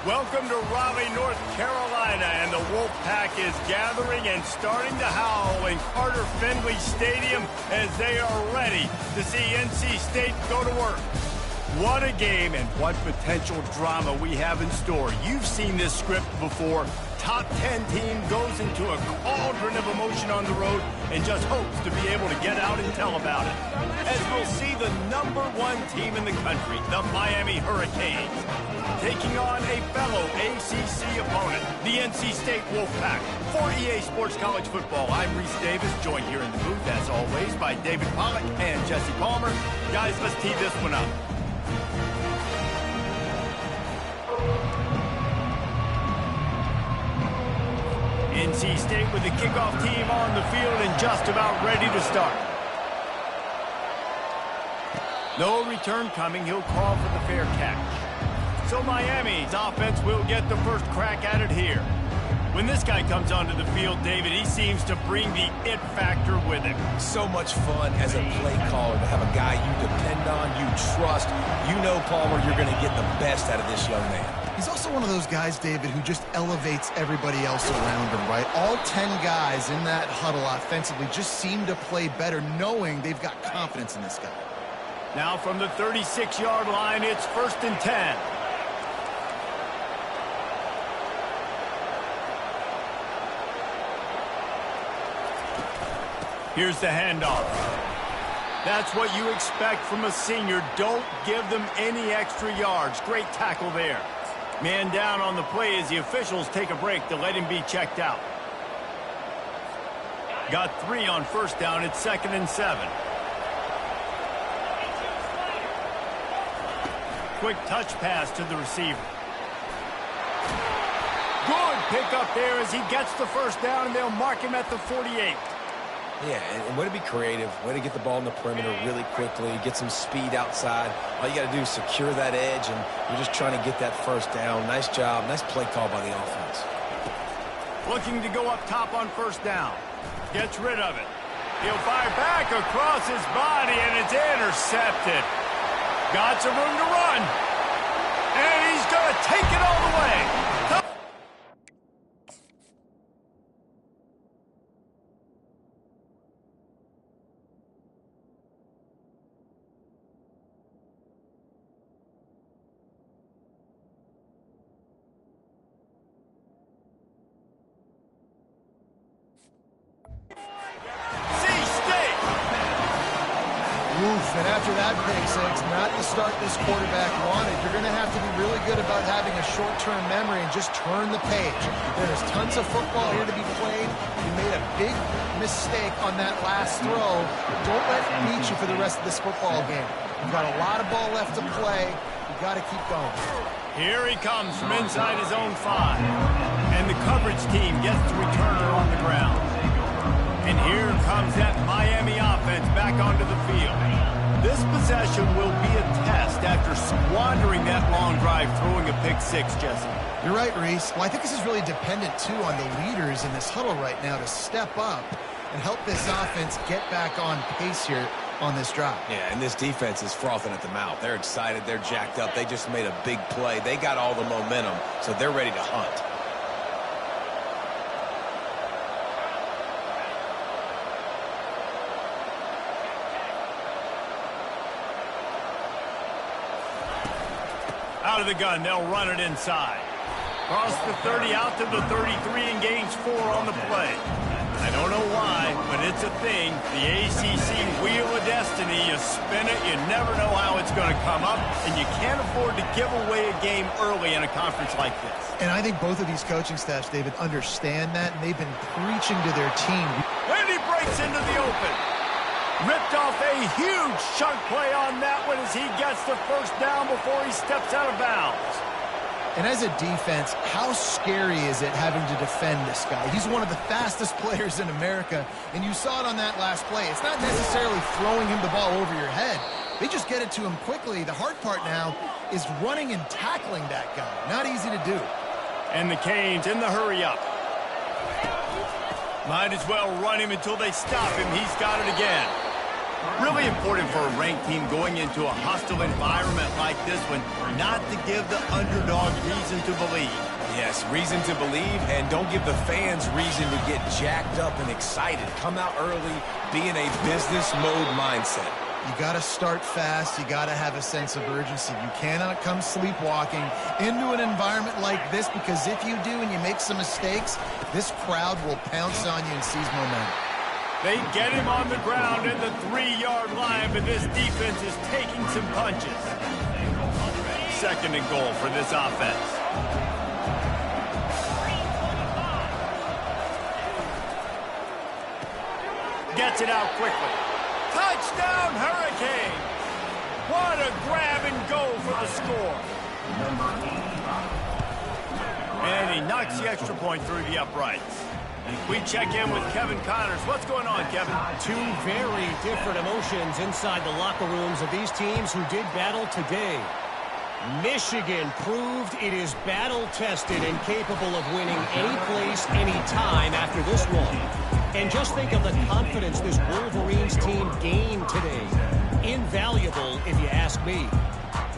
Welcome to Raleigh, North Carolina, and the Wolfpack is gathering and starting to howl in Carter Finley Stadium as they are ready to see NC State go to work. What a game and what potential drama we have in store. You've seen this script before. Top 10 team goes into a cauldron of emotion on the road and just hopes to be able to get out and tell about it. As we'll see the #1 team in the country, the Miami Hurricanes, taking on a fellow ACC opponent, the NC State Wolfpack. For EA Sports College Football, I'm Reese Davis, joined here in the booth, as always, by David Pollack and Jesse Palmer. Guys, let's tee this one up. NC State with the kickoff team on the field and just about ready to start. No return coming. He'll call for the fair catch. So Miami's offense will get the first crack at it here. When this guy comes onto the field, David, he seems to bring the it factor with him. So much fun as a play caller to have a guy you depend on, you trust. You know, Palmer, you're going to get the best out of this young man. He's also one of those guys, David, who just elevates everybody else around him, right? All 10 guys in that huddle offensively just seem to play better knowing they've got confidence in this guy. Now from the 36-yard line, it's 1st and 10. Here's the handoff. That's what you expect from a senior. Don't give them any extra yards. Great tackle there. Man down on the play as the officials take a break to let him be checked out. Got 3 on 1st down. It's 2nd and 7. Quick touch pass to the receiver. Good pickup there as he gets the 1st down, and they'll mark him at the 48. Yeah, and way to be creative, way to get the ball in the perimeter really quickly, get some speed outside. All you got to do is secure that edge, and you're just trying to get that 1st down. Nice job, nice play call by the offense. Looking to go up top on 1st down. Gets rid of it. He'll fire back across his body, and it's intercepted. Got some room to run, and he's going to take it all the way. And after that pick six, not the start this quarterback wanted. You're going to have to be really good about having a short-term memory and just turn the page. There's tons of football here to be played. You made a big mistake on that last throw. Don't let it beat you for the rest of this football game. You've got a lot of ball left to play. You've got to keep going. Here he comes from inside his own 5. And the coverage team gets the returner on the ground. And here comes that Miami offense back onto the field. This possession will be a test after squandering that long drive, throwing a pick 6, Jesse. You're right, Reese. Well, I think this is really dependent, too, on the leaders in this huddle right now to step up and help this offense get back on pace here on this drive. Yeah, and this defense is frothing at the mouth. They're excited. They're jacked up. They just made a big play. They got all the momentum, so they're ready to hunt. Out of the gun, they'll run it inside. Cross the 30 out to the 33 and gains 4 on the play. I don't know why, but it's a thing. The ACC Wheel of Destiny, you spin it, you never know how it's going to come up, and you can't afford to give away a game early in a conference like this. And I think both of these coaching staffs, David, understand that, and they've been preaching to their team. And he breaks into the open. Ripped off a huge chunk play on that one as he gets the 1st down before he steps out of bounds. And as a defense, how scary is it having to defend this guy? He's one of the fastest players in America, and you saw it on that last play. It's not necessarily throwing him the ball over your head. They just get it to him quickly. The hard part now is running and tackling that guy. Not easy to do. And the Canes in the hurry-up. Might as well run him until they stop him. He's got it again. Really important for a ranked team going into a hostile environment like this one, not to give the underdog reason to believe. Yes, reason to believe, and don't give the fans reason to get jacked up and excited. Come out early, be in a business mode mindset. You got to start fast. You got to have a sense of urgency. You cannot come sleepwalking into an environment like this, because if you do and you make some mistakes, this crowd will pounce on you and seize momentum. They get him on the ground at the 3-yard line, but this defense is taking some punches. 2nd and goal for this offense. Gets it out quickly. Touchdown, Hurricane! What a grab and go for the score. And he knocks the extra point through the uprights. We check in with Kevin Connors. What's going on, Kevin? Two very different emotions inside the locker rooms of these teams who did battle today. Michigan proved it is battle-tested and capable of winning any place, any time after this one. And just think of the confidence this Wolverines team gained today. Invaluable, if you ask me.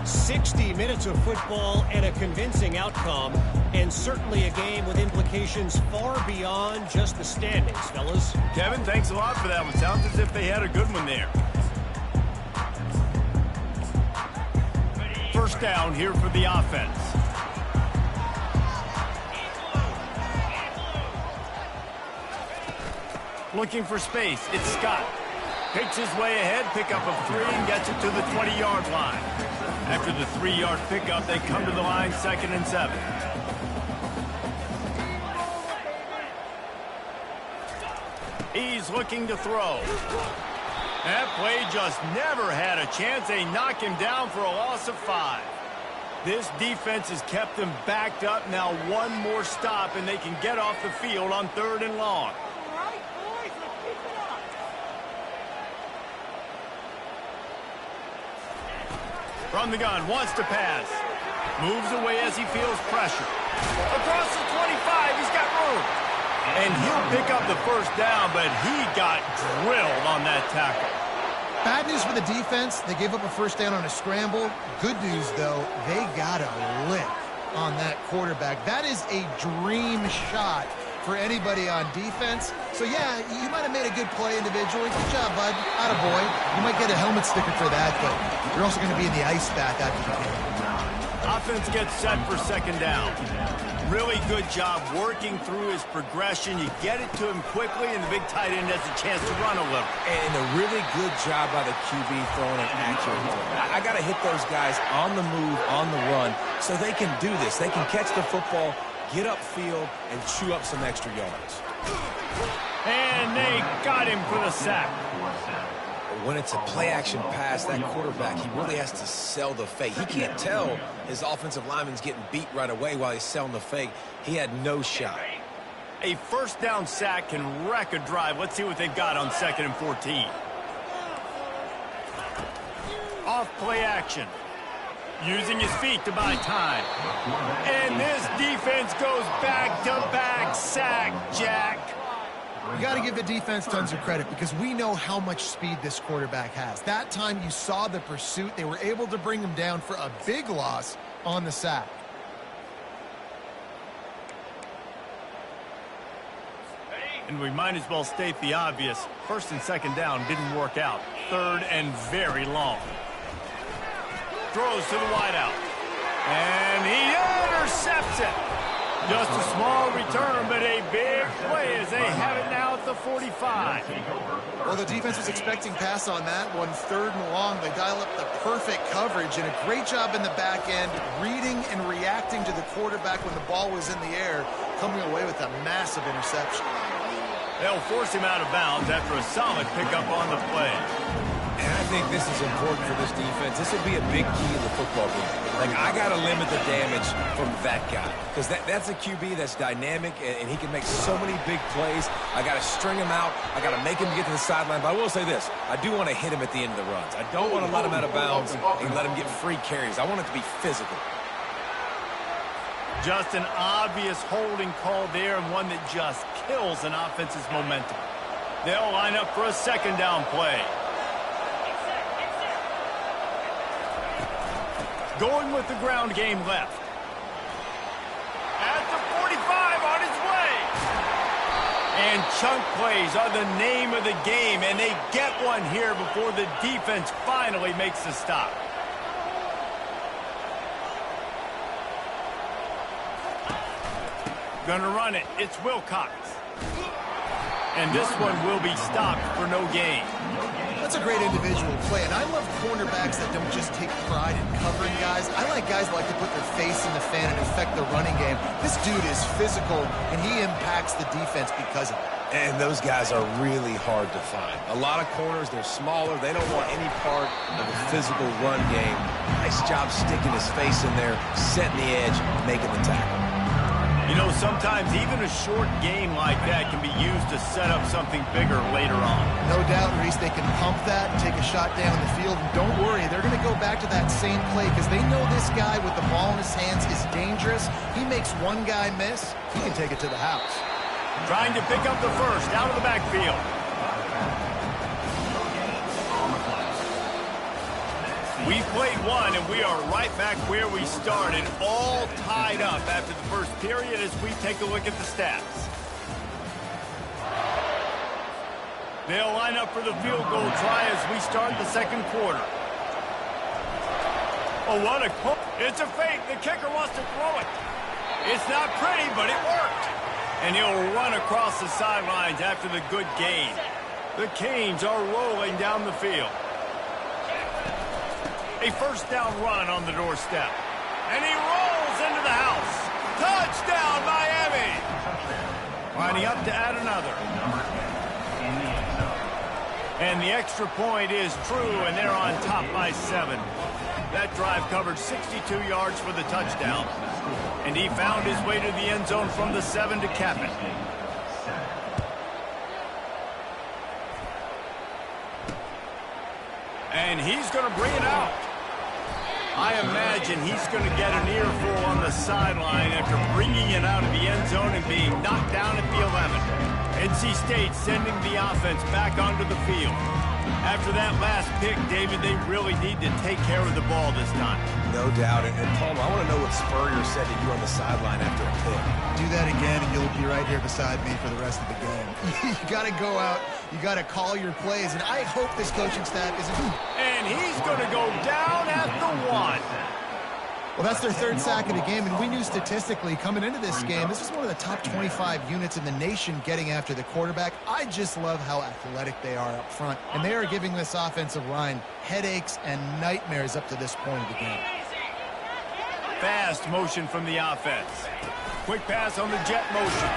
60 minutes of football and a convincing outcome, and certainly a game with implications far beyond just the standings, fellas. Kevin, thanks a lot for that one. Sounds as if they had a good one there. First down here for the offense. Looking for space. It's Scott. Picks his way ahead, pick up of 3, and gets it to the 20-yard line. After the 3-yard pickup, they come to the line, 2nd and 7. He's looking to throw. That play just never had a chance. They knock him down for a loss of 5. This defense has kept them backed up. Now one more stop, and they can get off the field on 3rd and long. From the gun, wants to pass. Moves away as he feels pressure. Across the 25, he's got room. And he'll pick up the first down, but he got drilled on that tackle. Bad news for the defense. They gave up a first down on a scramble. Good news, though, they got a lick on that quarterback. That is a dream shot for anybody on defense. So, yeah, you might have made a good play individually. Good job, bud. Attaboy. You might get a helmet sticker for that, but you're also going to be in the ice bath after the game. Offense gets set for 2nd down. Really good job working through his progression. You get it to him quickly, and the big tight end has a chance to run a little. And a really good job by the QB throwing an accurate throw. I got to hit those guys on the move, on the run, so they can do this. They can catch the football, get upfield, and chew up some extra yards. And they got him for the sack. When it's a play-action pass, that quarterback, he really has to sell the fake. He can't tell his offensive lineman's getting beat right away while he's selling the fake. He had no shot. A first down sack can wreck a drive. Let's see what they've got on 2nd and 14. Off play action. Using his feet to buy time. And this defense goes back-to-back sack, Jack. You got to give the defense tons of credit, because we know how much speed this quarterback has. That time you saw the pursuit. They were able to bring him down for a big loss on the sack. And we might as well state the obvious. 1st and 2nd down didn't work out. 3rd and very long. Throws to the wideout. And he intercepts it. Just a small return, but a big play as they have it now at the 45. Well, the defense was expecting pass on that one. 3rd and long. They dial up the perfect coverage, and a great job in the back end, reading and reacting to the quarterback when the ball was in the air, coming away with a massive interception. They'll force him out of bounds after a solid pickup on the play. And I think this is important for this defense. This will be a big key in the football game. Like, I got to limit the damage from that guy, because that's a QB that's dynamic, and he can make so many big plays. I got to string him out. I got to make him get to the sideline. But I will say this. I do want to hit him at the end of the runs. I don't want to let him out of bounds and let him get free carries. I want it to be physical. Just an obvious holding call there, and one that just kills an offense's momentum. They'll line up for a 2nd down play. going with the ground game left. At the 45, on his way. And chunk plays are the name of the game, and they get one here before the defense finally makes the stop. Gonna run it. It's Wilcox. And this one will be stopped for no gain. That's a great individual play, and I love cornerbacks that don't just take pride in covering guys. I like guys that like to put their face in the fan and affect the running game. This dude is physical, and he impacts the defense because of it. And those guys are really hard to find. A lot of corners, they're smaller. They don't want any part of the physical run game. Nice job sticking his face in there, setting the edge, making the tackle. You know, sometimes even a short game like that can be used to set up something bigger later on. No doubt, Reese, they can pump that, take a shot down the field, and don't worry, they're going to go back to that same play because they know this guy with the ball in his hands is dangerous. He makes one guy miss, he can take it to the house. Trying to pick up the first out of the backfield. We played one, and we are right back where we started, all tied up after the first period as we take a look at the stats. They'll line up for the field goal try as we start the second quarter. Oh, what a... It's a fake. The kicker wants to throw it. It's not pretty, but it worked. And he'll run across the sidelines after the good gain. The Canes are rolling down the field. A first down run on the doorstep. And he rolls into the house. Touchdown, Miami! Lining up to add another. And the extra point is true, and they're on top by 7. That drive covered 62 yards for the touchdown. And he found his way to the end zone from the 7 to cap it. And he's going to bring it out. I imagine he's going to get an earful on the sideline after bringing it out of the end zone and being knocked down at the 11. NC State sending the offense back onto the field. After that last pick, David, they really need to take care of the ball this time. No doubt. And Palmer, I want to know what Spurrier said to you on the sideline after a pick. Do that again, and you'll be right here beside me for the rest of the game. You got to go out. You got to call your plays, and I hope this coaching staff isn't... And he's going to go down at the 1. Well, that's their third sack of the game, and we knew statistically coming into this game, this was one of the top 25 units in the nation getting after the quarterback. I just love how athletic they are up front, and they are giving this offensive line headaches and nightmares up to this point of the game. Fast motion from the offense. Quick pass on the jet motion.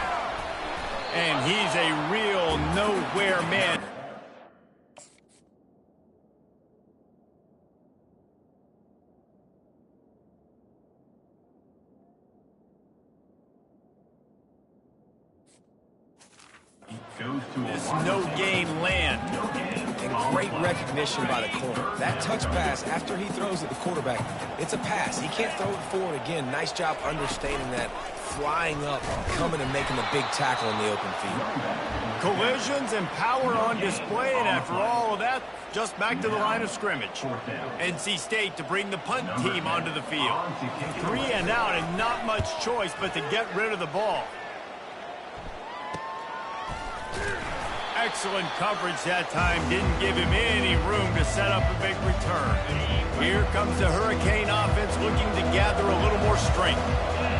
And he's a real nowhere man. This no-gain land. And great recognition by the corner. That touch pass after he throws at the quarterback, it's a pass. He can't throw it forward again. Nice job understanding that, flying up, coming and making the big tackle in the open field. Collisions and power on display, and after all of that, just back to the line of scrimmage. NC State to bring the punt team onto the field. 3 and out and not much choice but to get rid of the ball. Excellent coverage that time. Didn't give him any room to set up a big return. Here comes the Hurricane offense looking to gather a little more strength.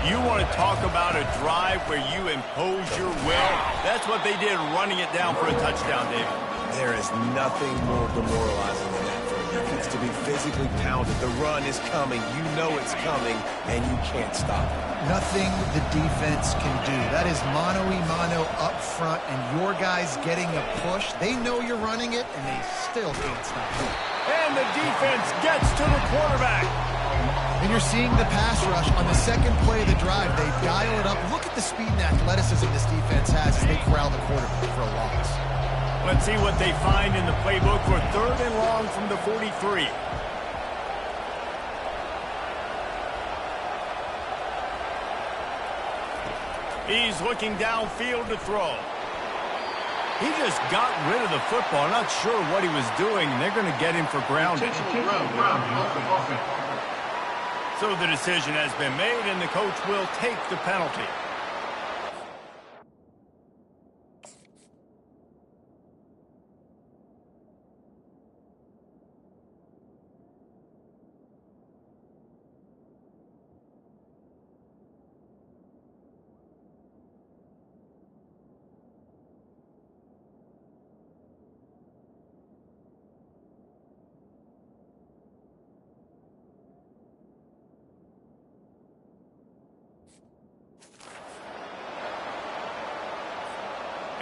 You want to talk about a drive where you impose your will? That's what they did running it down for a touchdown, David. There is nothing more demoralizing than that for a defense to be physically pounded. The run is coming. You know it's coming, and you can't stop it. Nothing the defense can do. That is mano-a-mano up front, and your guys getting a push. They know you're running it, and they still can't stop it. And the defense gets to the quarterback. And you're seeing the pass rush on the second play of the drive. They dial it up. Look at the speed and athleticism this defense has as they corral the quarterback for a loss. Let's see what they find in the playbook for 3rd and long from the 43. He's looking downfield to throw. He just got rid of the football. Not sure what he was doing. They're going to get him for grounding. So the decision has been made, and the coach will take the penalty.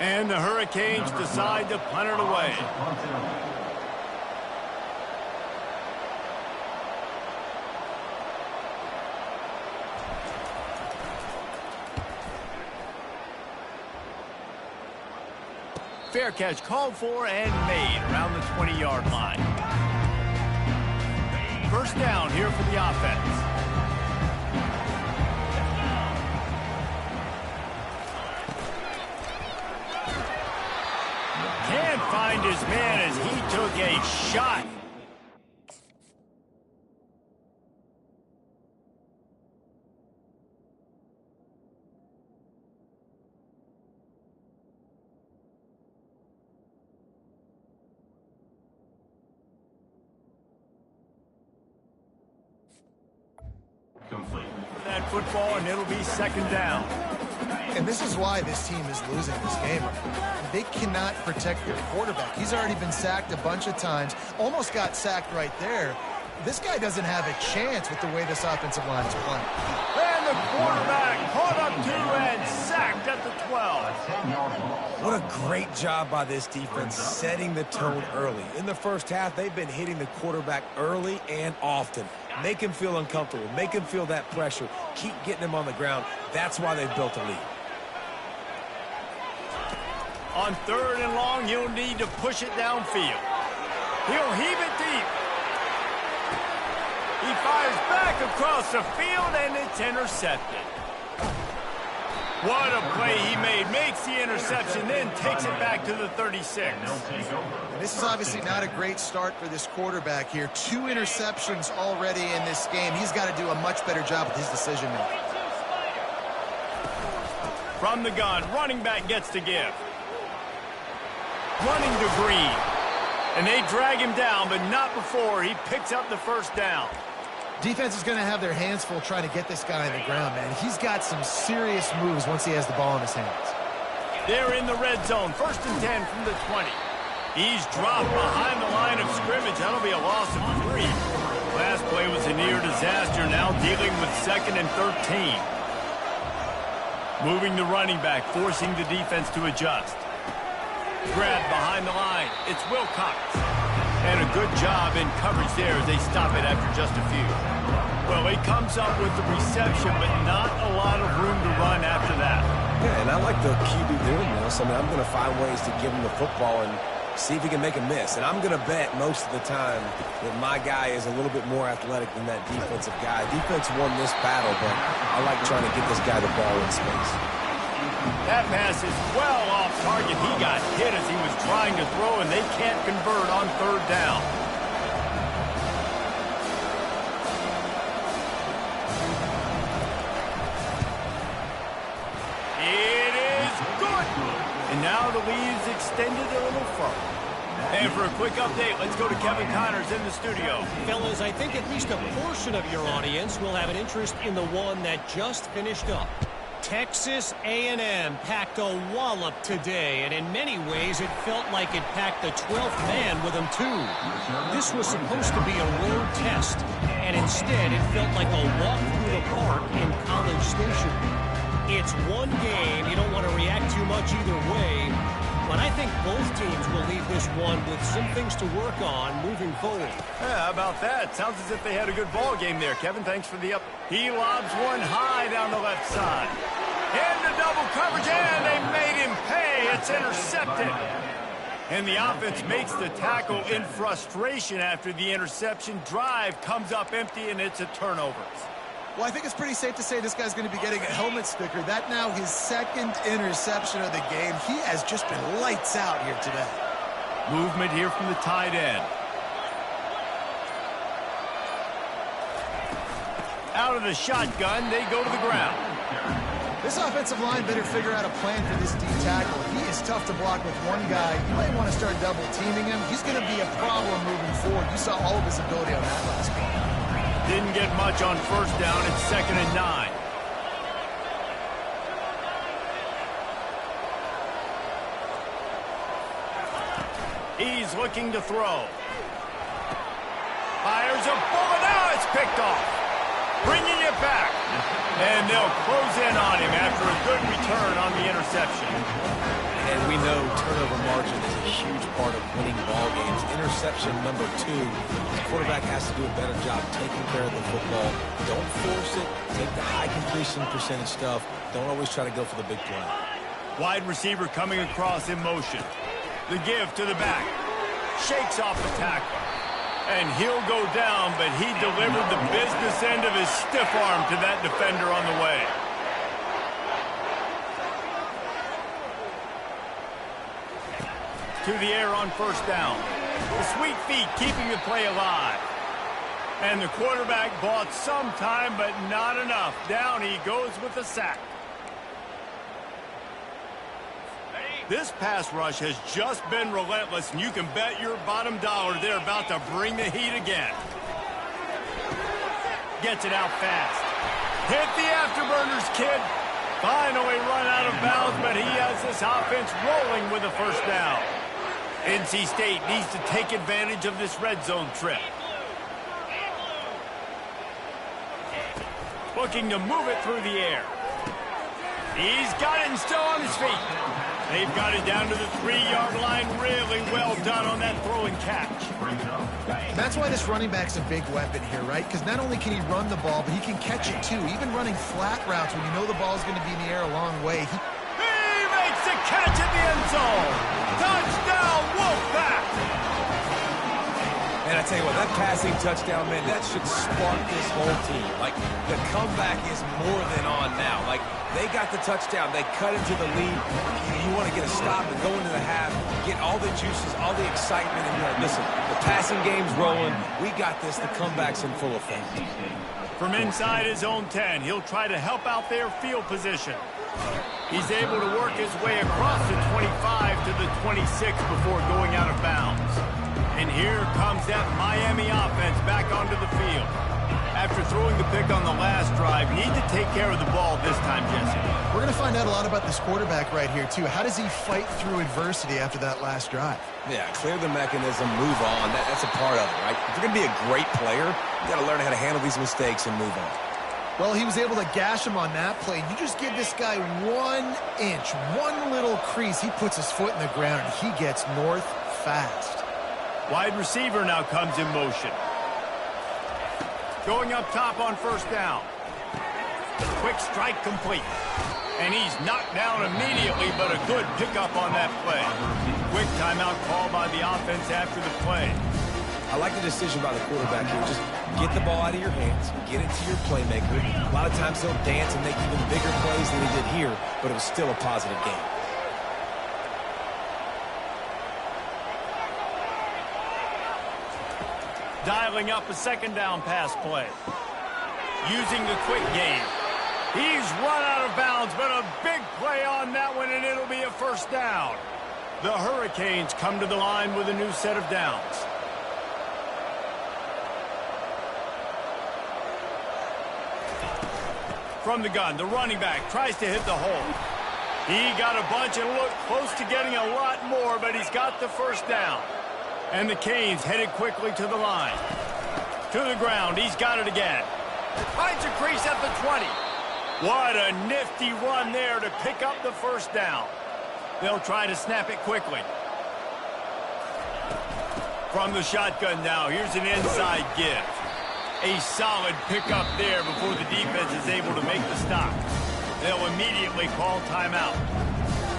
And the Hurricanes decide to punt it away. Fair catch called for and made around the 20-yard line. First down here for the offense. Can't find his man as he took a shot. Complete. That football, and it'll be second down. And this is why this team is losing this game. They cannot protect their quarterback. He's already been sacked a bunch of times. Almost got sacked right there. This guy doesn't have a chance with the way this offensive line is playing. And the quarterback caught up to and sacked at the 12. What a great job by this defense setting the tone early. In the first half, they've been hitting the quarterback early and often. Make him feel uncomfortable. Make him feel that pressure. Keep getting him on the ground. That's why they've built a lead. On third and long, he'll need to push it downfield. He'll heave it deep. He fires back across the field, and it's intercepted. What a play he made. Makes the interception, then takes it back to the 36. And this is obviously not a great start for this quarterback here. 2 interceptions already in this game. He's got to do a much better job with his decision-making. From the gun, running back gets to give. Running to Green. And they drag him down, but not before he picks up the first down. Defense is going to have their hands full trying to get this guy on the ground, man. He's got some serious moves once he has the ball in his hands. They're in the red zone. First and 10 from the 20. He's dropped behind the line of scrimmage. That'll be a loss of 3. Last play was a near disaster. Now dealing with second and 13. Moving the running back, forcing the defense to adjust. Grabbed behind the line. It's Wilcox. And a good job in coverage there as they stop it after just a few. Well, he comes up with the reception, but not a lot of room to run after that. Yeah, and I like the QB doing this. I mean, I'm going to find ways to give him the football and see if he can make a miss. And I'm going to bet most of the time that my guy is a little bit more athletic than that defensive guy. Defense won this battle, but I like trying to get this guy the ball in space. That pass is well off target. He got hit as he was trying to throw, and they can't convert on third down. It is good. And now the lead's extended a little further. And for a quick update, let's go to Kevin Connors in the studio. Fellas, I think at least a portion of your audience will have an interest in the one that just finished up. Texas A&M packed a wallop today, and in many ways it felt like it packed the 12th man with them too. This was supposed to be a road test, and instead it felt like a walk through the park in College Station. It's one game, you don't want to react too much either way, but I think both teams will leave this one with some things to work on moving forward. Yeah, how about that? Sounds as if they had a good ball game there. Kevin, thanks for the up. He lobs one high down the left side. Into double coverage, and they made him pay. It's intercepted. And the offense makes the tackle in frustration after the interception. Drive comes up empty, and it's a turnover. Well, I think it's pretty safe to say this guy's going to be getting a helmet sticker. That now his second interception of the game. He has just been lights out here today. Movement here from the tight end. out of the shotgun, they go to the ground. This offensive line better figure out a plan for this D tackle. He is tough to block with one guy. You might want to start double teaming him. He's going to be a problem moving forward. You saw all of his ability on that last play. Didn't get much on first down. It's 2nd and 9. He's looking to throw. Fires a bullet. Now it's picked off. Bringing it back. And they'll close in on him after a good return on the interception. And we know turnover margin is a huge part of winning ball games. Interception number 2. The quarterback has to do a better job taking care of the football. Don't force it. Take the high completion percentage stuff. Don't always try to go for the big play. Wide receiver coming across in motion. The give to the back. Shakes off the tackle. And he'll go down, but he delivered the business end of his stiff arm to that defender on the way. To the air on first down. The sweet feet keeping the play alive. And the quarterback bought some time, but not enough. Down he goes with the sack. This pass rush has just been relentless, and you can bet your bottom dollar they're about to bring the heat again. Gets it out fast. Hit the afterburners, kid. Finally run out of bounds, but he has this offense rolling with a first down. NC State needs to take advantage of this red zone trip. Looking to move it through the air. He's got it and still on his feet. They've got it down to the 3-yard line. Really well done on that throw and catch. That's why this running back's a big weapon here, right? Because not only can he run the ball, but he can catch it too. Even running flat routes when you know the ball's going to be in the air a long way. He makes the catch at the end zone. Touchdown, Wolfpack! And I tell you what, that passing touchdown, man, that should spark this whole team. Like, the comeback is more than on now. Like, they got the touchdown. They cut into the lead. You want to get a stop and go into the half, get all the juices, all the excitement, and you're like, listen, the passing game's rolling. We got this. The comeback's in full effect. From inside his own 10, he'll try to help out their field position. He's able to work his way across the 25 to the 26 before going out of bounds. And here comes that Miami offense back onto the field. After throwing the pick on the last drive, need to take care of the ball this time, Jesse. We're going to find out a lot about this quarterback right here, too. How does he fight through adversity after that last drive? Yeah, clear the mechanism, move on. That's a part of it, right? If you're going to be a great player, you got to learn how to handle these mistakes and move on. Well, he was able to gash him on that play. You just give this guy 1 inch, one little crease. He puts his foot in the ground, and he gets north fast. Wide receiver now comes in motion. Going up top on first down. Quick strike complete. And he's knocked down immediately, but a good pickup on that play. Quick timeout call by the offense after the play. I like the decision by the quarterback here. Just get the ball out of your hands, get it to your playmaker. A lot of times he'll dance and make even bigger plays than he did here, but it was still a positive game. Dialing up a second down pass play. Using the quick game. He's run out of bounds, but a big play on that one, and it'll be a first down. The Hurricanes come to the line with a new set of downs. From the gun, the running back tries to hit the hole. He got a bunch and looked close to getting a lot more, but he's got the first down. And the Canes headed quickly to the line. To the ground, he's got it again. Finds a crease at the 20. What a nifty run there to pick up the first down. They'll try to snap it quickly. From the shotgun now, here's an inside give. A solid pickup there before the defense is able to make the stop. They'll immediately call timeout.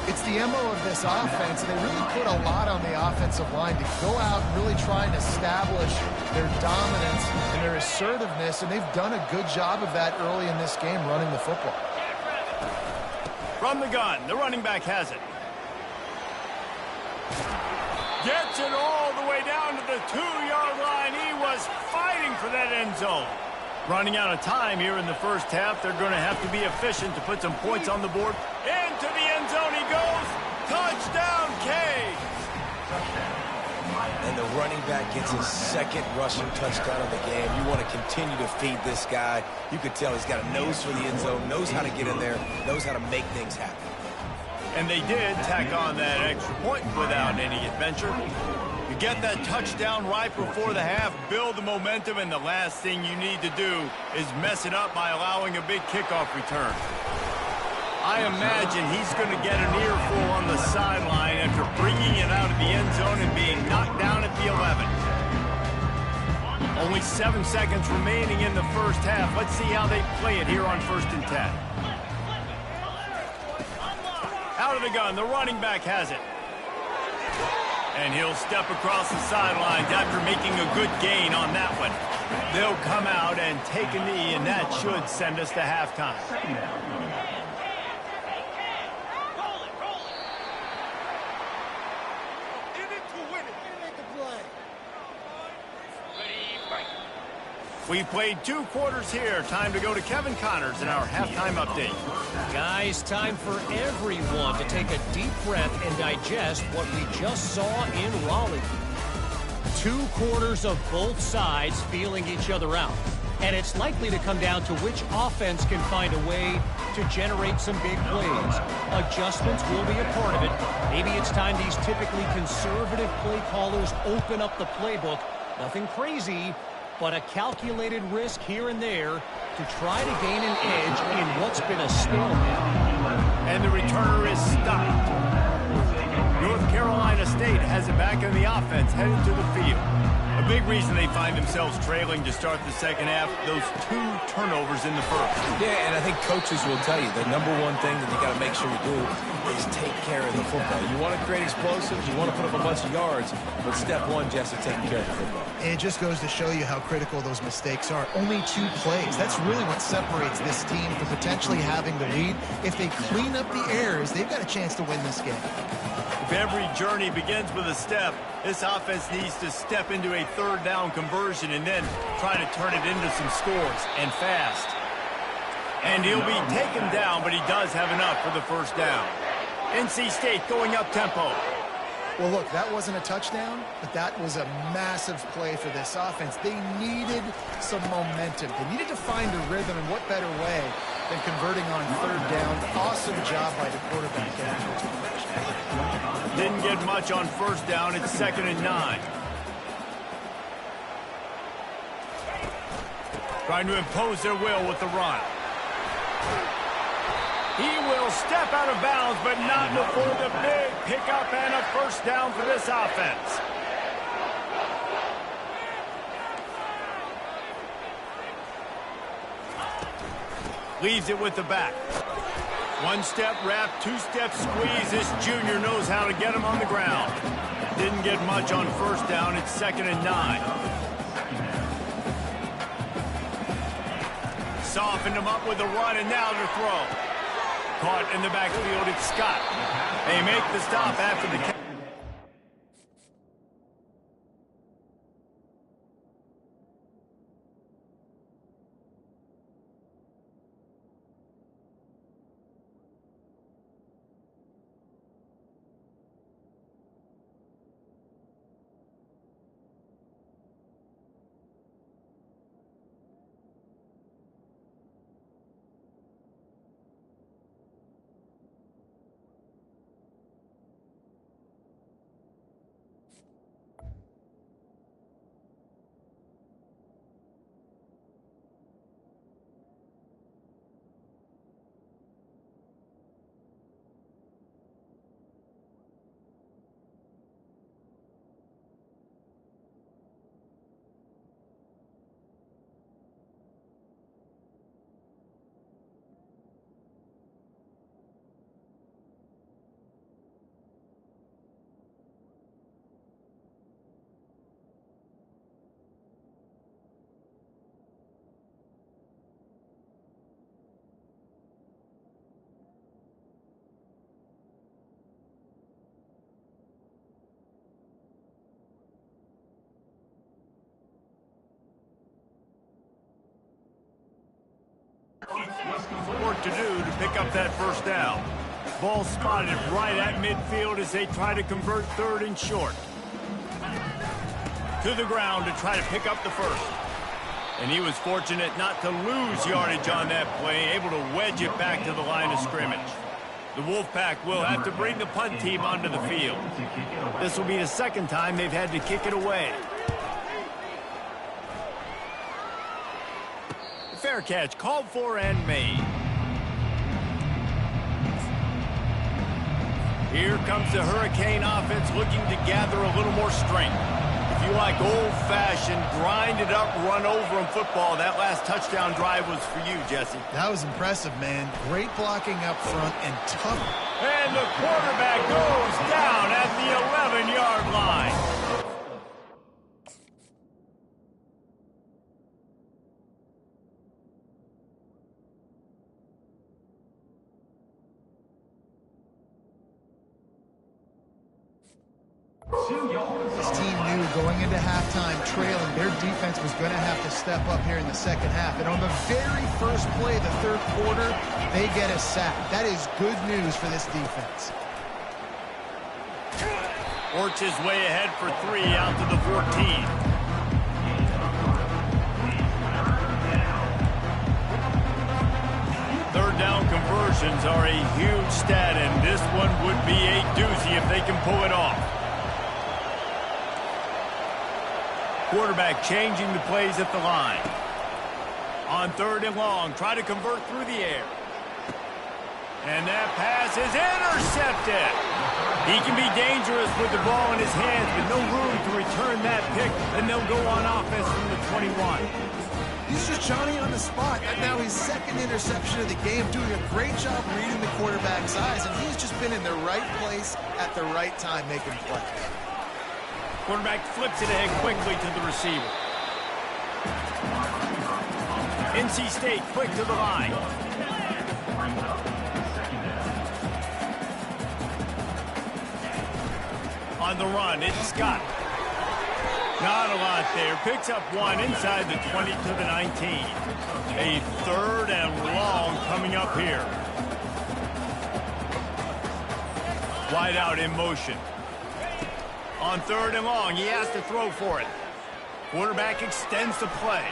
It's the MO of this offense. They really put a lot on the offensive line to go out and really try and establish their dominance and their assertiveness, and they've done a good job of that early in this game running the football. From the gun, the running back has it. Gets it all the way down to the 2-yard line. He was fighting for that end zone. Running out of time here in the first half. They're going to have to be efficient to put some points on the board. Into the end zone he goes. Touchdown, K. And the running back gets his second rushing touchdown of the game. You want to continue to feed this guy. You could tell he's got a nose for the end zone, knows how to get in there, knows how to make things happen. And they did tack on that extra point without any adventure. You get that touchdown right before the half, build the momentum, and the last thing you need to do is mess it up by allowing a big kickoff return. I imagine he's going to get an earful on the sideline after bringing it out of the end zone and being knocked down at the 11. Only 7 seconds remaining in the first half. Let's see how they play it here on 1st and 10. Out of the gun, the running back has it. And he'll step across the sidelines after making a good gain on that one. They'll come out and take a knee, and that should send us to halftime. We've played 2 quarters here. Time to go to Kevin Connors in our halftime update. Guys, time for everyone to take a deep breath and digest what we just saw in Raleigh. 2 quarters of both sides feeling each other out. And it's likely to come down to which offense can find a way to generate some big plays. Adjustments will be a part of it. Maybe it's time these typically conservative play callers open up the playbook. Nothing crazy, but a calculated risk here and there to try to gain an edge in what's been a stalemate. And the returner is stopped. North Carolina State has it back in the offense, headed to the field. A big reason they find themselves trailing to start the second half, those 2 turnovers in the first. Yeah, and I think coaches will tell you the number one thing that you got to make sure you do is take care of the football. You want to create explosives, you want to put up a bunch of yards, but step 1, Jesse, taking care of the football. It just goes to show you how critical those mistakes are. Only 2 plays. That's really what separates this team from potentially having the lead. If they clean up the errors, they've got a chance to win this game. If every journey begins with a step, this offense needs to step into a 3rd down conversion and then try to turn it into some scores, and fast. And he'll be taken down, but he does have enough for the 1st down. NC State going up tempo. Well, look, that wasn't a touchdown, but that was a massive play for this offense. They needed some momentum. They needed to find a rhythm, and what better way than converting on 3rd down. Awesome job by the quarterback after. Didn't get much on 1st down. It's 2nd and 9. Trying to impose their will with the run. He will step out of bounds, but not before the big pickup and a 1st down for this offense. Leaves it with the back. 1-step wrap, 2-step squeeze. This junior knows how to get him on the ground. Didn't get much on 1st down. It's 2nd and 9. Softened him up with the run, and now the throw. Caught in the backfield, it's Scott. They make the stop after the catch. work to do to pick up that first down. Ball spotted right at midfield as they try to convert third and short. To the ground to try to pick up the first. And he was fortunate not to lose yardage on that play, able to wedge it back to the line of scrimmage. The Wolfpack will have to bring the punt team onto the field. This will be the second time they've had to kick it away. Fair catch called for and made. Here comes the Hurricane offense looking to gather a little more strength. If you like old-fashioned, grind-it-up, run-over-'em football, that last touchdown drive was for you, Jesse. That was impressive, man. Great blocking up front and tough. And the quarterback goes down at the 11-yard line. This team knew going into halftime trailing, their defense was going to have to step up here in the second half. And on the very first play of the third quarter, they get a sack. That is good news for this defense. Works his way ahead for 3 out to the 14. Third down conversions are a huge stat, and this one would be a doozy if they can pull it off. Quarterback changing the plays at the line. On third and long, try to convert through the air. And that pass is intercepted. He can be dangerous with the ball in his hands, but no room to return that pick, and they'll go on offense from the 21. He's just Johnny on the spot. And now his second interception of the game, doing a great job reading the quarterback's eyes, and he's just been in the right place at the right time making plays. Quarterback flips it ahead quickly to the receiver. NC State quick to the line. On the run, it's Scott. Not a lot there. Picks up one inside the 20 to the 19. A third and long coming up here. Wide out in motion. On third and long, he has to throw for it. Quarterback extends the play.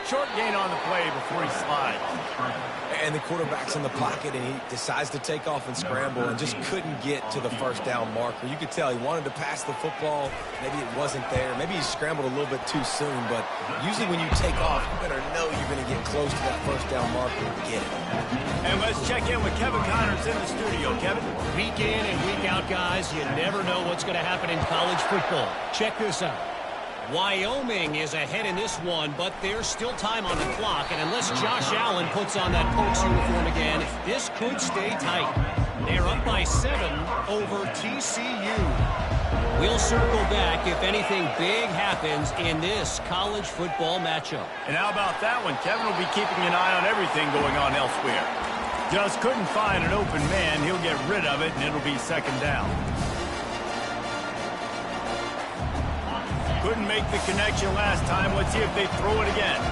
Short gain on the play before he slides. And the quarterback's in the pocket, and he decides to take off and scramble and just couldn't get to the first down marker. You could tell he wanted to pass the football. Maybe it wasn't there. Maybe he scrambled a little bit too soon. But usually when you take off, you better know you're going to get close to that first down marker and get it. And let's check in with Kevin Connors in the studio. Kevin? Week in and week out, guys, you never know what's going to happen in college football. Check this out. Wyoming is ahead in this one, but there's still time on the clock, and unless Josh Allen puts on that Pokes uniform again, this could stay tight. They're up by 7 over TCU. We'll circle back if anything big happens in this college football matchup. And how about that one? Kevin will be keeping an eye on everything going on elsewhere. Just couldn't find an open man. He'll get rid of it, and it'll be second down. Couldn't make the connection last time. Let's see if they throw it again.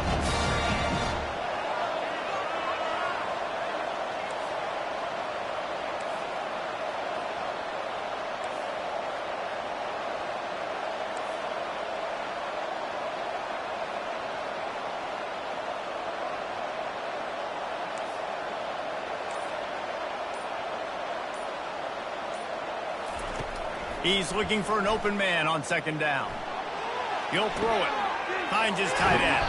He's looking for an open man on second down. He'll throw it. Finds his tight end.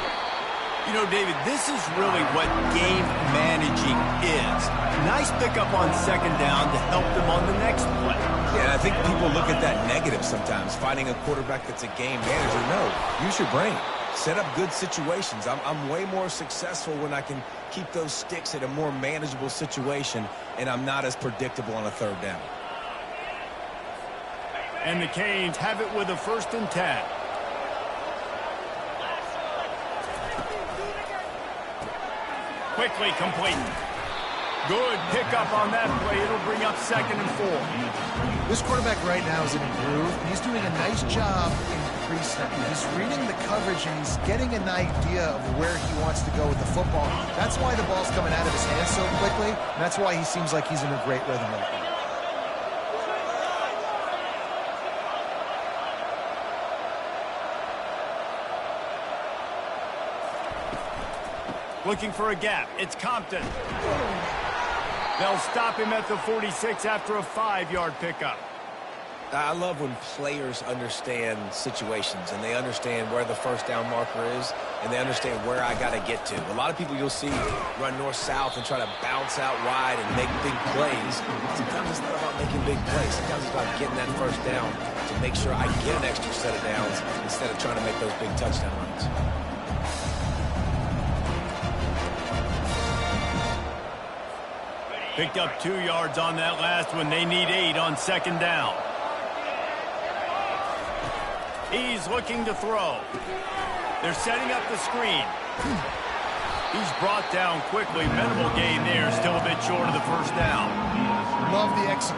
You know, David, this is really what game managing is. Nice pickup on second down to help them on the next play. Yeah, I think people look at that negative sometimes, finding a quarterback that's a game manager. No, use your brain. Set up good situations. I'm way more successful when I can keep those sticks at a more manageable situation, and I'm not as predictable on a third down. And the Canes have it with a 1st and 10. Quickly complete. Good pickup on that play. It'll bring up 2nd and 4. This quarterback right now is in a groove. He's doing a nice job in pre-snap. He's reading the coverage, and he's getting an idea of where he wants to go with the football. That's why the ball's coming out of his hands so quickly, and that's why he seems like he's in a great rhythm right now. Looking for a gap. It's Compton. They'll stop him at the 46 after a 5-yard pickup. I love when players understand situations and they understand where the first down marker is and they understand where I got to get to. A lot of people you'll see run north-south and try to bounce out wide and make big plays. Sometimes it's not about making big plays. Sometimes it's about getting that first down to make sure I get an extra set of downs instead of trying to make those big touchdown runs. Picked up 2 yards on that last one. They need 8 on 2nd down. He's looking to throw. They're setting up the screen. He's brought down quickly. Minimal gain there. Still a bit short of the first down. Love the exit.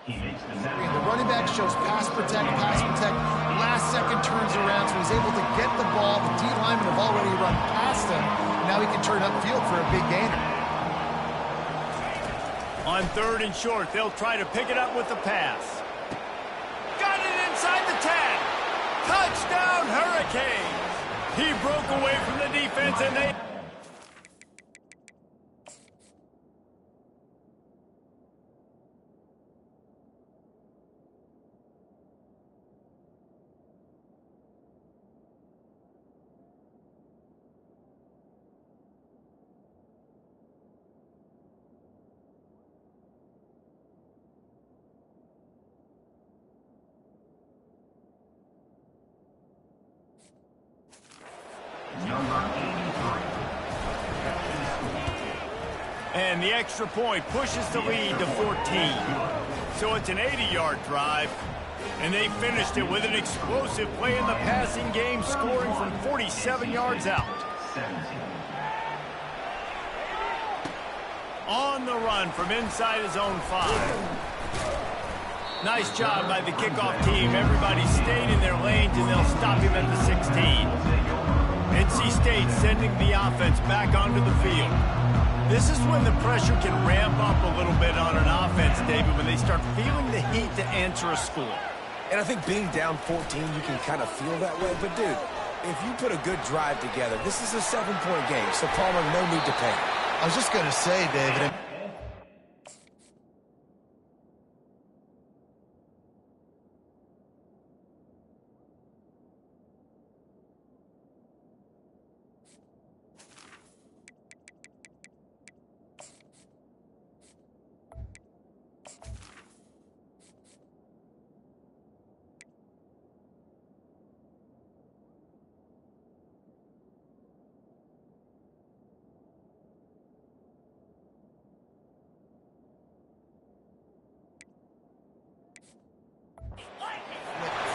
The running back shows pass protect. Last second turns around, so he's able to get the ball. The D linemen have already run past him. Now he can turn upfield for a big gainer. On 3rd and short, they'll try to pick it up with the pass. Got it inside the 10. Touchdown, Hurricanes. He broke away from the defense, and they... And the extra point pushes the lead to 14. So it's an 80-yard drive. And they finished it with an explosive play in the passing game, scoring from 47 yards out. On the run from inside his own 5. Nice job by the kickoff team. Everybody stayed in their lanes, and they'll stop him at the 16. NC State sending the offense back onto the field. This is when the pressure can ramp up a little bit on an offense, David, when they start feeling the heat to answer a score. And I think being down 14, you can kind of feel that way. But, dude, if you put a good drive together, this is a 7-point game. So, Palmer, no need to panic. I was just going to say, David...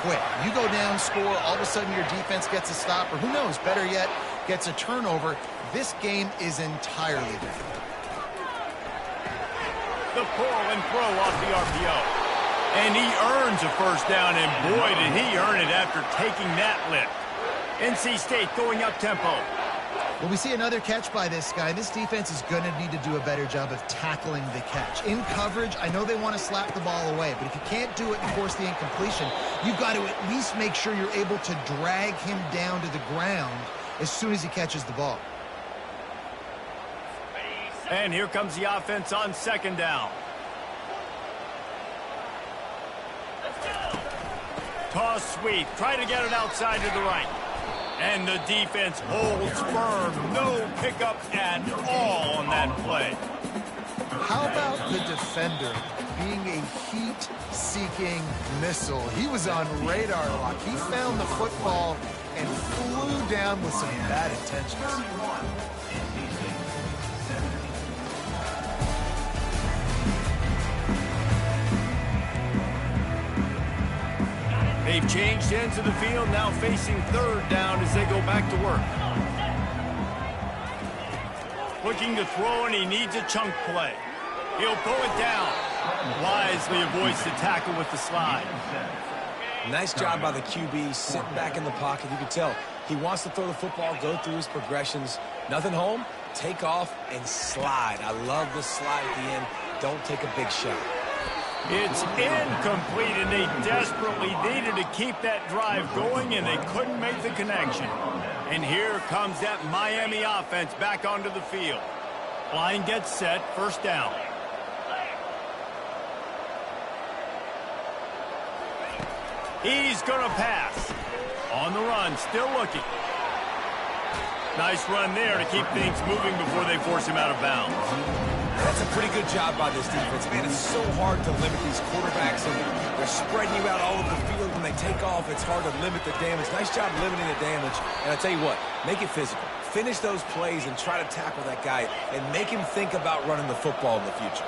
Quick. You go down, score, all of a sudden your defense gets a stop, or who knows, better yet, gets a turnover. This game is entirely different. The pull and throw off the RPO. And he earns a first down, and boy, did he earn it after taking that lift. NC State going up-tempo. Well, we see another catch by this guy. This defense is going to need to do a better job of tackling the catch. In coverage, I know they want to slap the ball away, but if you can't do it and force the incompletion, you've got to at least make sure you're able to drag him down to the ground as soon as he catches the ball. And here comes the offense on 2nd down. Toss sweep. Try to get it outside to the right. And the defense holds firm. No pickup at all on that play. How about the defender being a heat-seeking missile? He was on radar lock. He found the football and flew down with some bad intentions. They've changed ends of the field, now facing third down as they go back to work. Looking to throw, and he needs a chunk play. He'll pull it down. Wisely avoids the tackle with the slide. Nice job by the QB, sitting back in the pocket. You can tell he wants to throw the football, go through his progressions. Nothing home, take off, and slide. I love the slide at the end. Don't take a big shot. It's incomplete, and they desperately needed to keep that drive going, and they couldn't make the connection. And here comes that Miami offense back onto the field. Line gets set, first down. He's going to pass. On the run, still looking. Nice run there to keep things moving before they force him out of bounds. That's a pretty good job by this defense. Man, it's so hard to limit these quarterbacks, and they're spreading you out all over the field. When they take off, it's hard to limit the damage. Nice job limiting the damage. And I tell you what, make it physical. Finish those plays and try to tackle that guy and make him think about running the football in the future.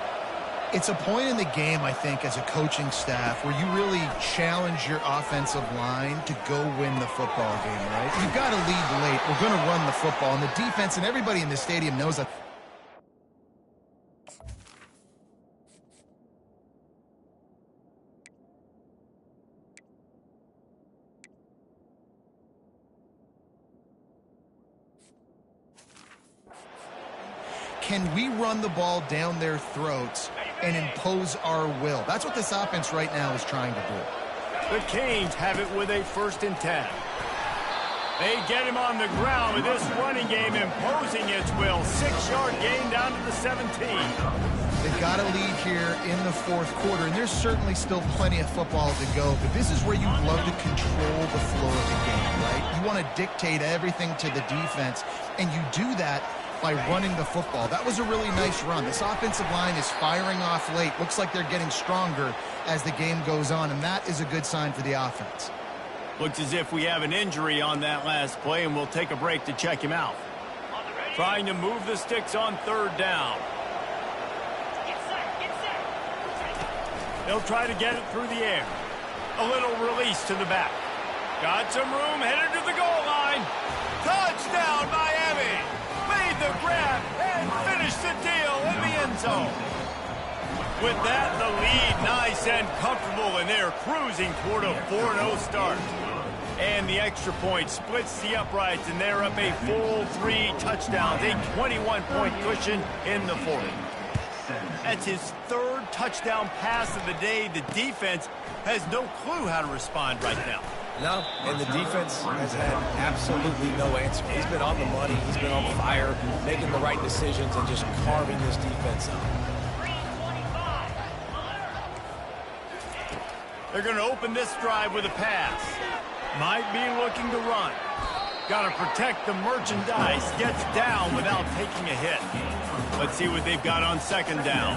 It's a point in the game, I think, as a coaching staff where you really challenge your offensive line to go win the football game, right? You've got to lead late. We're going to run the football, and the defense and everybody in the stadium knows that. Can we run the ball down their throats and impose our will? That's what this offense right now is trying to do. The Canes have it with a 1st and 10. They get him on the ground with this running game imposing its will. 6-yard gain down to the 17. They've got to lead here in the 4th quarter, and there's certainly still plenty of football to go, but this is where you love to control the flow of the game, right? You want to dictate everything to the defense, and you do that by running the football. That was a really nice run. This offensive line is firing off late. Looks like they're getting stronger as the game goes on, and that is a good sign for the offense. Looks as if we have an injury on that last play, and we'll take a break to check him out. Trying to move the sticks on 3rd down. They'll try to get it through the air. A little release to the back. Got some room, headed to the goal line. Touchdown, Miami! Made the grab and finished the deal in the end zone. With that, the lead nice and comfortable, and they're cruising toward a 4-0 start. And the extra point splits the uprights, and they're up a full 3 touchdowns, a 21-point cushion in the 4th. That's his 3rd touchdown pass of the day. The defense has no clue how to respond right now. No, and the defense has had absolutely no answer. He's been on the money. He's been on fire, making the right decisions and just carving this defense up. They're going to open this drive with a pass. Might be looking to run. Got to protect the merchandise. Gets down without taking a hit. Let's see what they've got on 2nd down.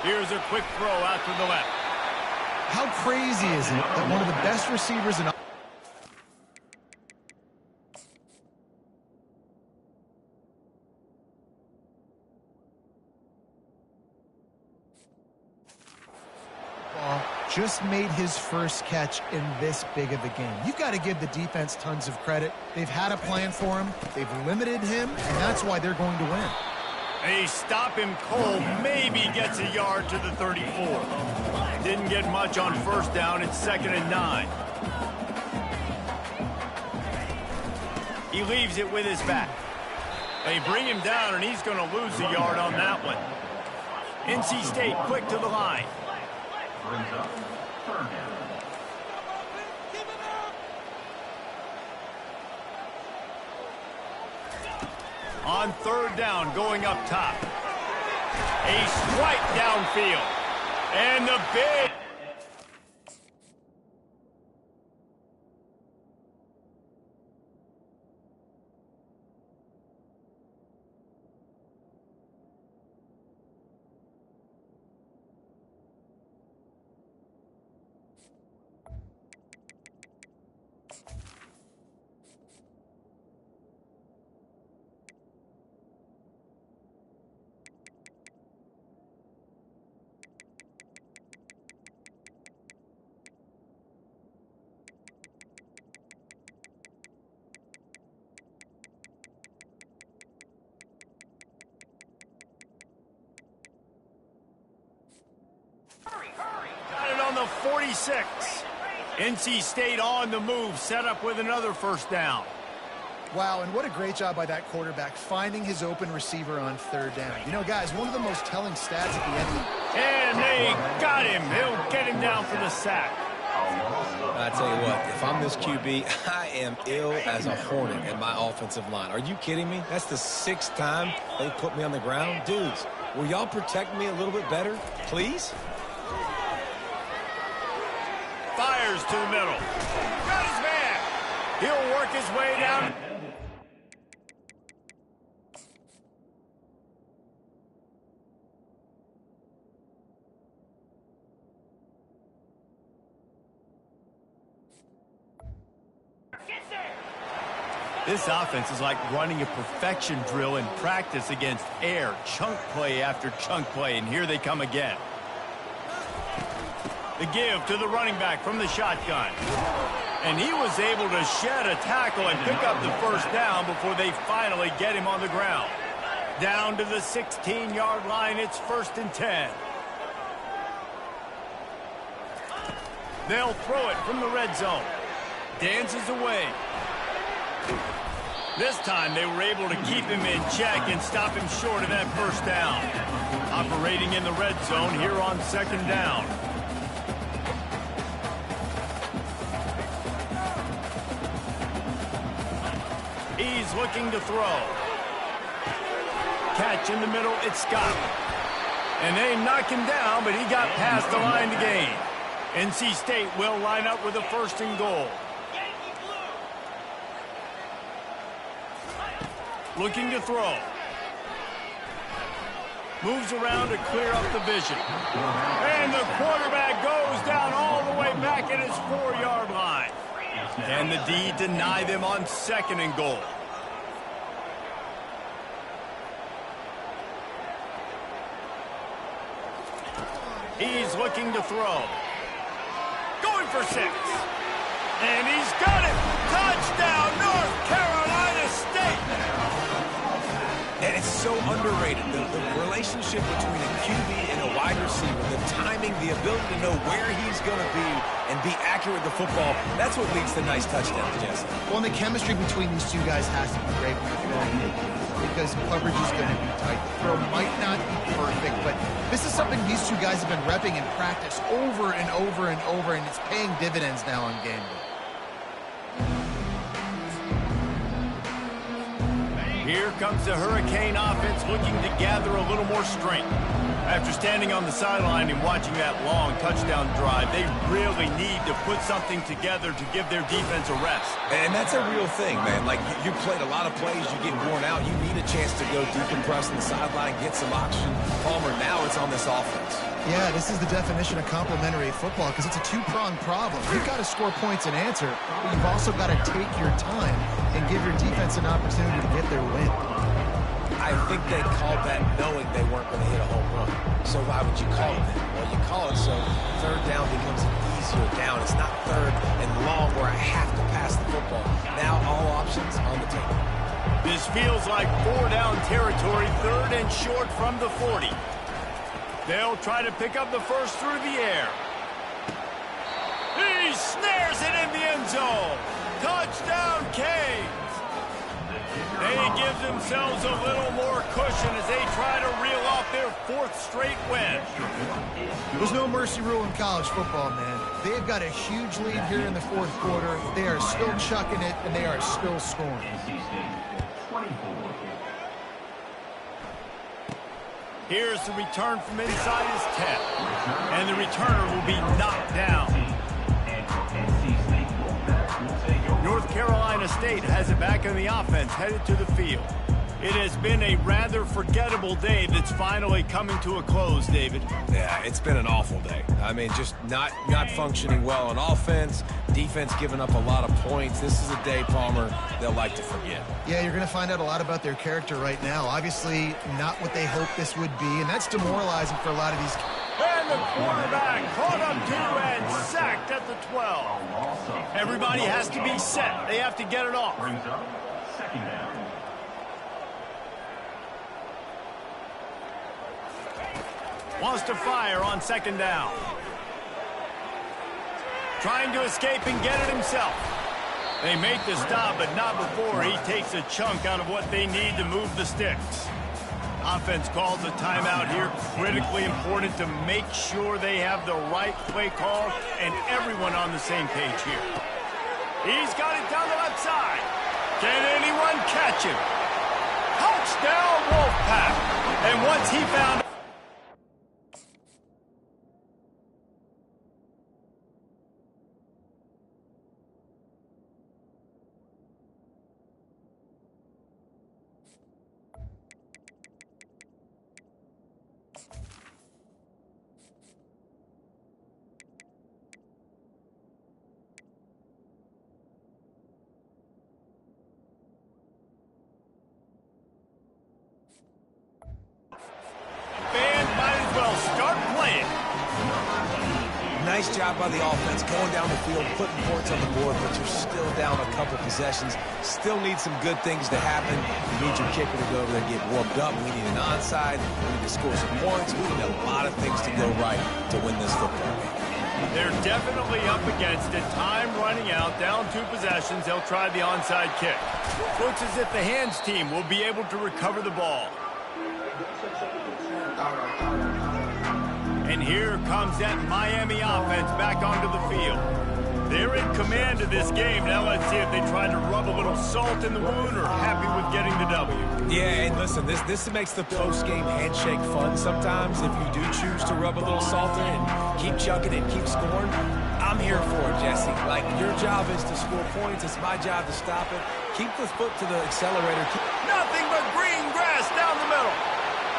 Here's a quick throw out to the left. How crazy is it that one of the best receivers in just made his first catch in this big of a game? You've got to give the defense tons of credit. They've had a plan for him. They've limited him, and that's why they're going to win. They stop him cold, maybe gets a yard to the 34. Didn't get much on 1st down. It's 2nd and 9. He leaves it with his back. They bring him down, and he's going to lose a yard on that one. NC State quick to the line. Brings up 3rd down. On 3rd down, going up top. A strike downfield. And the big... 46. NC State on the move, set up with another first down. Wow, and what a great job by that quarterback, finding his open receiver on third down. You know, guys, one of the most telling stats at the end. And they got him. He'll get him down for the sack. I tell you what, if I'm this QB, I am ill as a hornet at my offensive line. Are you kidding me? That's the 6th time they put me on the ground. Dudes, will y'all protect me a little bit better, please? Fires to the middle. Got his man. He'll work his way down. This offense is like running a perfection drill in practice against air, chunk play after chunk play, and here they come again. The give to the running back from the shotgun. And he was able to shed a tackle and pick up the first down before they finally get him on the ground. Down to the 16-yard line, it's 1st and 10. They'll throw it from the red zone. Dances away. This time they were able to keep him in check and stop him short of that first down. Operating in the red zone here on 2nd down. He's looking to throw. Catch in the middle, it's Scott. And they knock him down, but he got past the line to gain. NC State will line up with a 1st and goal. Looking to throw. Moves around to clear up the vision. And the quarterback goes down all the way back at his 4-yard line. And the D deny them on 2nd and goal. He's looking to throw. Going for 6. And he's got it. Touchdown, North Carolina State. And it's so underrated. The relationship between a QB and a wide receiver, the timing, the ability to know where he's going to be and be accurate with the football, that's what leads to nice touchdowns, Jesse. Well, and the chemistry between these two guys has to be great because coverage is going to be tight. The throw might not be perfect, but this is something these two guys have been repping in practice over and over and over, and it's paying dividends now on game day. Here comes the Hurricane offense looking to gather a little more strength. After standing on the sideline and watching that long touchdown drive, they really need to put something together to give their defense a rest. And that's a real thing, man. Like, you played a lot of plays, you get worn out, you need a chance to go decompress on the sideline, get some oxygen. Palmer, now it's on this offense. Yeah, this is the definition of complementary football because it's a two-pronged problem. You've got to score points and answer, but you've also got to take your time and give your defense an opportunity to get their win. I think they called that knowing they weren't going to hit a home run. So why would you call it that? Well, you call it so 3rd down becomes an easier down. It's not 3rd and long where I have to pass the football. Now all options on the table. This feels like 4-down territory, 3rd and short from the 40. They'll try to pick up the first through the air. He snares it in the end zone. Touchdown, Canes. They give themselves a little more cushion as they try to reel off their 4th straight win. There's no mercy rule in college football, man. They've got a huge lead here in the 4th quarter. They are still chucking it, and they are still scoring. Here's the return from inside his 10. And the returner will be knocked down. North Carolina State has it back in the offense, headed to the field. It has been a rather forgettable day that's finally coming to a close, David. Yeah, it's been an awful day. I mean, just not functioning well on offense, defense giving up a lot of points. This is a day, Palmer, they'll like to forget. Yeah, you're going to find out a lot about their character right now. Obviously, not what they hoped this would be, and that's demoralizing for a lot of these. And the quarterback caught him too and sacked at the 12. Everybody has to be set. They have to get it off. Brings up 2nd down. Wants to fire on 2nd down. Trying to escape and get it himself. They make the stop, but not before he takes a chunk out of what they need to move the sticks. Offense calls a timeout here. Critically important to make sure they have the right play call and everyone on the same page here. He's got it down the left side. Can anyone catch him? Touchdown, Wolfpack. And once he found... Nice job by the offense, going down the field, putting points on the board, but you're still down a couple possessions. Still need some good things to happen. You need your kicker to go over there and get warmed up. We need an onside. We need to score some points. We need a lot of things to go right to win this football game. They're definitely up against it. Time running out, down 2 possessions. They'll try the onside kick. Looks as if the hands team will be able to recover the ball. And here comes that Miami offense back onto the field. They're in command of this game. Now let's see if they try to rub a little salt in the wound or happy with getting the W. Yeah, and listen, this makes the post-game handshake fun sometimes. If you do choose to rub a little salt in and keep chucking and keep scoring, I'm here for it, Jesse. Like, your job is to score points. It's my job to stop it. Keep the foot to the accelerator. Nothing but green grass down the middle.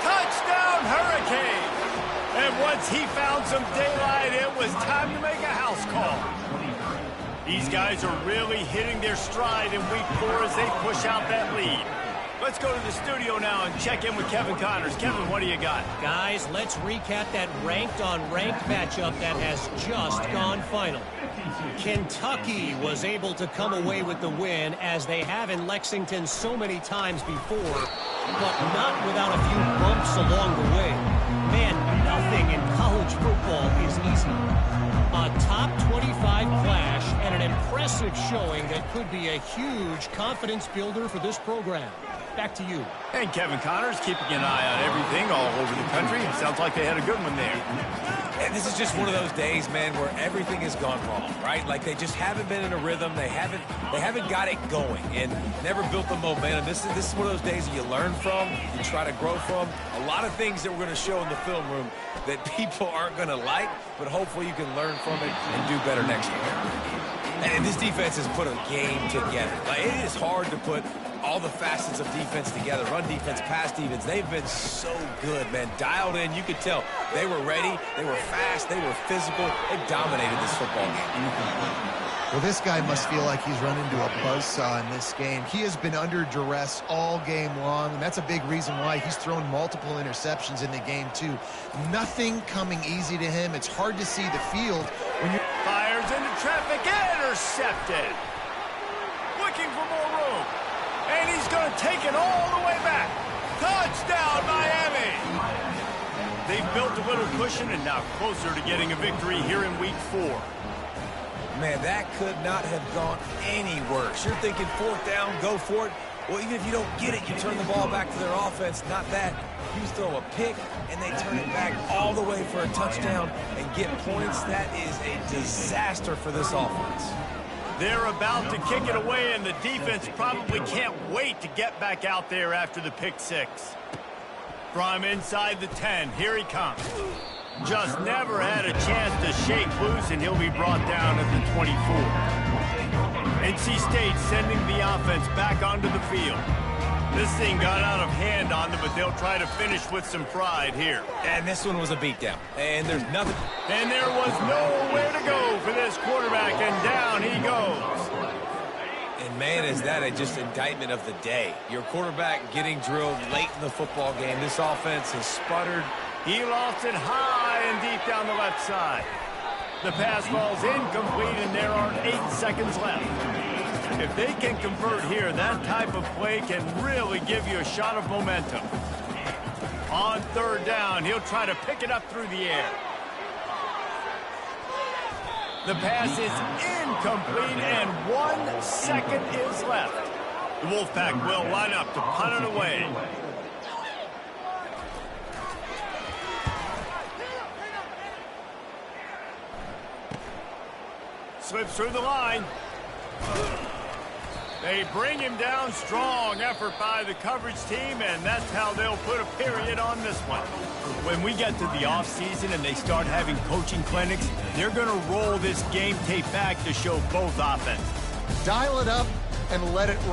Touchdown, Hurricane. And once he found some daylight, it was time to make a house call. These guys are really hitting their stride in week 4 as they push out that lead. Let's go to the studio now and check in with Kevin Connors. Kevin, what do you got? Guys, let's recap that ranked-on-ranked matchup that has just gone final. Kentucky was able to come away with the win, as they have in Lexington so many times before, but not without a few bumps along the way. Man, nothing in college football is easy. A top 25 clash and an impressive showing that could be a huge confidence builder for this program. Back to you. And Kevin Connors keeping an eye on everything all over the country. Sounds like they had a good one there. And this is just one of those days, man, where everything has gone wrong, right? Like, they just haven't been in a rhythm. They haven't got it going and never built the momentum. This is one of those days that you learn from, you try to grow from. A lot of things that we're going to show in the film room that people aren't going to like, but hopefully you can learn from it and do better next year. And this defense has put a game together. Like, it is hard to put all the facets of defense together. Run defense, pass defense. They've been so good, man. Dialed in. You could tell they were ready. They were fast. They were physical. They dominated this football game. Well, this guy must feel like he's run into a buzzsaw in this game. He has been under duress all game long, and that's a big reason why he's thrown multiple interceptions in the game, too. Nothing coming easy to him. It's hard to see the field when you're... Fires into traffic, intercepted. Looking for more room. And he's going to take it all the way back. Touchdown, Miami. They've built a little cushion and now closer to getting a victory here in week 4. Man, that could not have gone any worse. You're thinking 4th down, go for it. Well, even if you don't get it, you turn the ball back to their offense. Not that. You throw a pick, and they turn it back all the way for a touchdown and get points. That is a disaster for this offense. They're about to kick it away, and the defense probably can't wait to get back out there after the pick 6. From inside the 10, here he comes. Just never had a chance to shake loose, and he'll be brought down at the 24. NC State sending the offense back onto the field. This thing got out of hand on them, but they'll try to finish with some pride here. And this one was a beatdown. And there's nothing. And there was nowhere to go for this quarterback, and down he goes. And, man, is that just indictment of the day. Your quarterback getting drilled late in the football game. This offense has sputtered. He lost it high and deep down the left side. The pass ball's incomplete, and there are 8 seconds left. If they can convert here, that type of play can really give you a shot of momentum. On 3rd down, he'll try to pick it up through the air. The pass is incomplete, and 1 second is left. The Wolfpack will line up to punt it away. Slips through the line. They bring him down. Strong effort by the coverage team, and that's how they'll put a period on this one. When we get to the offseason and they start having coaching clinics, they're going to roll this game tape back to show both offenses. Dial it up and let it run.